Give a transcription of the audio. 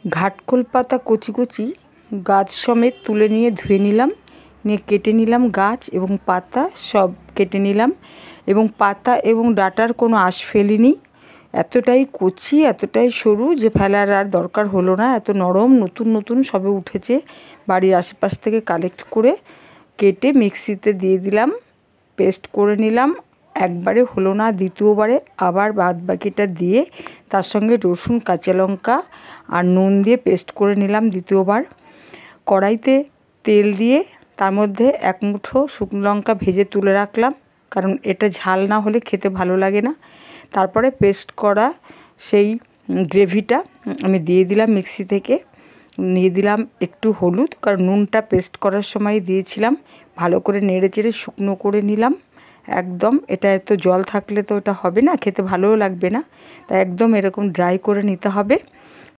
ঘাটকোল পাতা কচি কচি গাছ সমেত তুলে নিয়ে ধুয়ে নিলাম, নিয়ে কেটে নিলাম গাছ এবং পাতা সব কেটে নিলাম এবং পাতা এবং ডাঁটার কোনো আঁশ ফেলিনি। এতটাই কচি এতটাই সরু যে ফেলার আর দরকার হলো না। এত নরম, নতুন নতুন সবে উঠেছে, বাড়ির আশেপাশ থেকে কালেক্ট করে কেটে মিক্সিতে দিয়ে দিলাম, পেস্ট করে নিলাম। একবারে হলো না, দ্বিতীয়বারে আবার বাদ বাকিটা দিয়ে তার সঙ্গে রসুন কাঁচা লঙ্কা আর নুন দিয়ে পেস্ট করে নিলাম দ্বিতীয়বার। কড়াইতে তেল দিয়ে তার মধ্যে এক মুঠো শুকনো লঙ্কা ভেজে তুলে রাখলাম, কারণ এটা ঝাল না হলে খেতে ভালো লাগে না। তারপরে পেস্ট করা সেই গ্রেভিটা আমি দিয়ে দিলাম মিক্সি থেকে, নিয়ে দিলাম একটু হলুদ, কারণ নুনটা পেস্ট করার সময় দিয়েছিলাম। ভালো করে নেড়ে চেড়ে শুকনো করে নিলাম একদম। এটা এত জল থাকলে তো এটা হবে না, খেতে ভালোও লাগবে না, তাই একদম এরকম ড্রাই করে নিতে হবে।